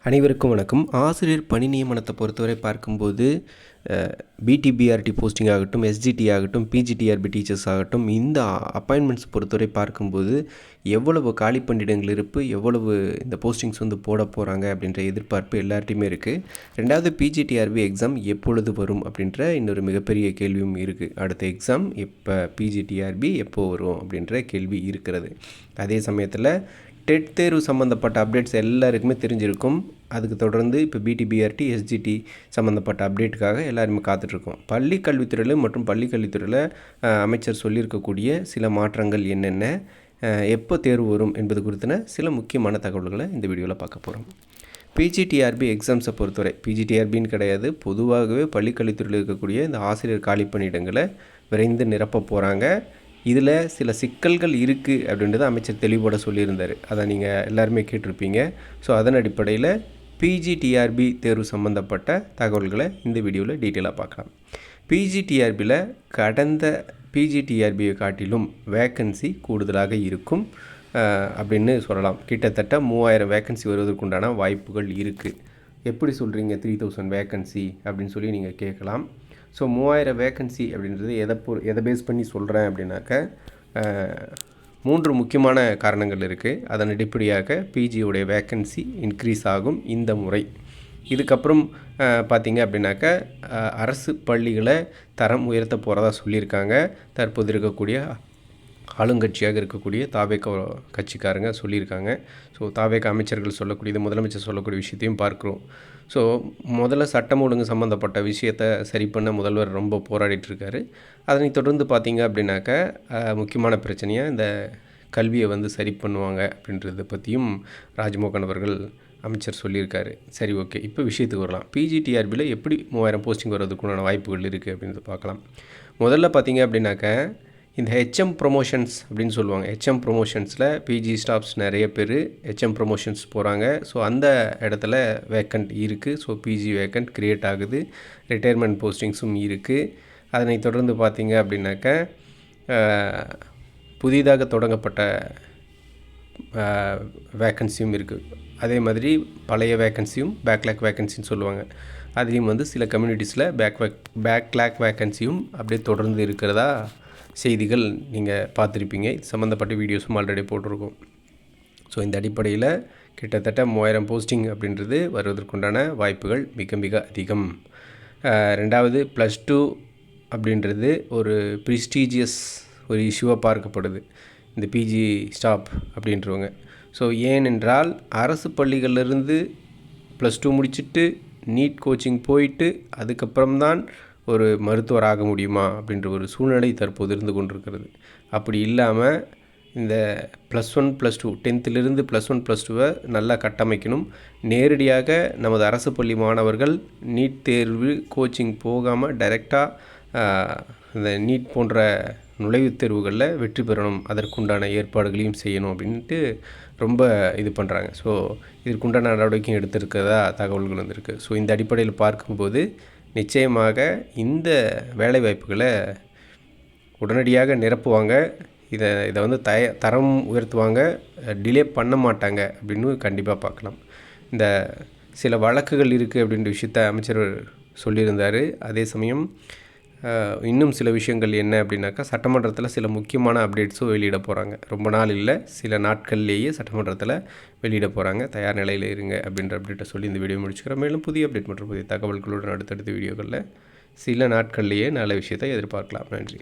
அனைவருக்கும் வணக்கம். ஆசிரியர் பணி நியமனத்தை பொறுத்தவரை பார்க்கும்போது பிடிபிஆர்டி போஸ்டிங் ஆகட்டும், எஸ்ஜிடி ஆகட்டும், பிஜிடிஆர்பி டீச்சர்ஸ் ஆகட்டும், இந்த அப்பாயின்மெண்ட்ஸ் பொறுத்தவரை பார்க்கும்போது எவ்வளவு காலி பணியிடங்கள் இருப்பு, எவ்வளவு இந்த போஸ்டிங்ஸ் போட போகிறாங்க அப்படின்ற எதிர்பார்ப்பு எல்லார்ட்டையுமே இருக்குது. ரெண்டாவது, பிஜிடிஆர்பி எக்ஸாம் எப்பொழுது வரும் அப்படின்ற இன்னொரு மிகப்பெரிய கேள்வியும் இருக்குது. அடுத்த எக்ஸாம் எப்போ, பிஜிடிஆர்பி எப்போ வரும் அப்படின்ற கேள்வி இருக்கிறது. அதே சமயத்தில் டெட் தேர்வு சம்மந்தப்பட்ட அப்டேட்ஸ் எல்லாருக்குமே தெரிஞ்சிருக்கும். அதுக்கு தொடர்ந்து இப்போ பிடிபிஆர்டி, எஸ்ஜிடி சம்மந்தப்பட்ட அப்டேட்டுக்காக எல்லாருமே காத்துட்ருக்கோம். பள்ளி கல்வித்துறையில் மற்றும் பள்ளி கல்வித்துறையில் அமைச்சர் சொல்லியிருக்கக்கூடிய சில மாற்றங்கள் என்னென்ன, எப்போ தேர்வு வரும் என்பது குறித்தின சில முக்கியமான தகவல்களை இந்த வீடியோவில் பார்க்க போகிறோம். பிஜிடிஆர்பி எக்ஸாம்ஸை பொறுத்தவரை, பிஜிடிஆர்பின்னு கிடையாது, பொதுவாகவே பள்ளி கல்வித்துறையில் இருக்கக்கூடிய இந்த ஆசிரியர் காலி பணியிடங்களை விரைந்து நிரப்ப போகிறாங்க. இதில் சில சிக்கல்கள் இருக்குது அப்படின்றத அமைச்சர் தெளிவோட சொல்லியிருந்தார். அதை நீங்கள் எல்லாருமே கேட்டிருப்பீங்க. ஸோ அதன் அடிப்படையில் பிஜிடிஆர்பி தேர்வு சம்மந்தப்பட்ட தகவல்களை இந்த வீடியோவில் டீட்டெயிலாக பார்க்கலாம். பிஜிடிஆர்பியில் கடந்த பிஜிடிஆர்பியை காட்டிலும் வேக்கன்சி கூடுதலாக இருக்கும் அப்படின்னு சொல்லலாம். கிட்டத்தட்ட 3000 வேக்கன்சி வருவதற்குண்டான வாய்ப்புகள் இருக்குது. எப்படி சொல்கிறீங்க 3000 வேக்கன்சி அப்படின்னு சொல்லி நீங்கள் கேட்கலாம். ஸோ 3000 வேக்கன்சி அப்படின்றது எதை பேஸ் பண்ணி சொல்கிறேன் அப்படின்னாக்க 3 முக்கியமான காரணங்கள் இருக்குது. அதன் அடிப்படையாக பிஜியோடைய வேக்கன்சி இன்க்ரீஸ் ஆகும் இந்த முறை. இதுக்கப்புறம் பார்த்திங்க அப்படின்னாக்க அரசு பள்ளிகளை தரம் உயர்த்த போகிறதா சொல்லியிருக்காங்க. தற்போது இருக்கக்கூடிய ஆளுங்கட்சியாக இருக்கக்கூடிய தாவேக கட்சிக்காரங்க சொல்லியிருக்காங்க. ஸோ தாவேக அமைச்சர்கள் சொல்லக்கூடியது, முதலமைச்சர் சொல்லக்கூடிய விஷயத்தையும் பார்க்குறோம். ஸோ முதல்ல சட்டம் ஒழுங்கு சம்மந்தப்பட்ட விஷயத்தை சரி பண்ண முதல்வர் ரொம்ப போராடிட்டுருக்காரு. அதனை தொடர்ந்து பார்த்திங்க அப்படின்னாக்க முக்கியமான பிரச்சனையாக இந்த கல்வியை சரி பண்ணுவாங்க அப்படின்றத பற்றியும் ராஜ்மோகன் அவர்கள் அமைச்சர் சொல்லியிருக்காரு. சரி, ஓகே, இப்போ விஷயத்துக்கு வரலாம். பிஜிடிஆர்பியில் எப்படி 3000 போஸ்டிங் வர்றதுக்குண்டான வாய்ப்புகள் இருக்குது அப்படின்றத பார்க்கலாம். முதல்ல பார்த்திங்க அப்படின்னாக்க இந்த ஹெச்எம் ப்ரொமோஷன்ஸ் அப்படின்னு சொல்லுவாங்க. ஹெச்எம் ப்ரொமோஷன்ஸில் பிஜி ஸ்டாஃப்ஸ் நிறைய பேர் ஹெச்எம் ப்ரொமோஷன்ஸ் போகிறாங்க. ஸோ அந்த இடத்துல வேக்கண்ட் இருக்குது. ஸோ பிஜி வேக்கண்ட் க்ரியேட் ஆகுது. ரிட்டையர்மெண்ட் போஸ்டிங்ஸும் இருக்குது. அதனை தொடர்ந்து பார்த்திங்க அப்படின்னாக்க புதிதாக தொடங்கப்பட்ட வேக்கன்சியும் இருக்குது. அதே மாதிரி பழைய வேக்கன்சியும் பேக்லாக் வேக்கன்சின்னு சொல்லுவாங்க. அதுலேயும் சில கம்யூனிட்டிஸில் பேக்லாக் வேக்கன்சியும் அப்படியே தொடர்ந்து இருக்கிறதா செய்திகள் நீங்கள் பார்த்துருப்பீங்க. இது சம்மந்தப்பட்ட வீடியோஸும் ஆல்ரெடி போட்டிருக்கோம். ஸோ இந்த அடிப்படையில் கிட்டத்தட்ட 3000 போஸ்டிங் அப்படின்றது வருவதற்குண்டான வாய்ப்புகள் மிக மிக அதிகம். ரெண்டாவது, +2 அப்படின்றது ஒரு ப்ரிஸ்டீஜியஸ் ஒரு இஷ்யூவாக பார்க்கப்படுது இந்த பிஜி ஸ்டாப் அப்படின்றவங்க. ஸோ ஏனென்றால் அரசு பள்ளிகளிலிருந்து +2 முடிச்சுட்டு நீட் கோச்சிங் போயிட்டு அதுக்கப்புறம்தான் ஒரு மருத்துவர் ஆக முடியுமா அப்படின்ற ஒரு சூழ்நிலை தற்போது இருந்து கொண்டிருக்கிறது. அப்படி இல்லாமல் இந்த +1 +2 10th +1 +2 நல்லா கட்டமைக்கணும். நேரடியாக நமது அரசு பள்ளி மாணவர்கள் நீட் தேர்வு கோச்சிங் போகாமல் டைரெக்டாக இந்த நீட் போன்ற நுழைவுத் தேர்வுகளில் வெற்றி பெறணும். அதற்குண்டான ஏற்பாடுகளையும் செய்யணும் அப்படின்ட்டு ரொம்ப இது பண்ணுறாங்க. ஸோ இதற்குண்டான நடவடிக்கையும் எடுத்திருக்கிறதா தகவல்கள் வந்திருக்கு. ஸோ இந்த அடிப்படையில் பார்க்கும்போது நிச்சயமாக இந்த வேலைவாய்ப்புகளை உடனடியாக நிரப்புவாங்க. இதை தரம் உயர்த்துவாங்க, டிலே பண்ண மாட்டாங்க அப்படின்னு கண்டிப்பாக பார்க்கலாம். இந்த சில வழக்குகள் இருக்குது அப்படின்ற விஷயத்த அமைச்சர் சொல்லியிருந்தார். அதே சமயம் இன்னும் சில விஷயங்கள் என்ன அப்படின்னாக்கா, சட்டமன்றத்தில் சில முக்கியமான அப்டேட்ஸும் வெளியிட போகிறாங்க. ரொம்ப நாள் இல்லை, சில நாட்கள்லேயே சட்டமன்றத்தில் வெளியிட போகிறாங்க. தயார் நிலையில் இருங்க அப்படின்ற அப்டேட்டை சொல்லி இந்த வீடியோ முடிச்சுக்கிறேன். மேலும் புதிய அப்டேட் மற்றும் புதிய தகவல்களுடன் அடுத்தடுத்த வீடியோக்களில் சில நாட்கள்லேயே நல்ல விஷயத்தை எதிர்பார்க்கலாம். நன்றி.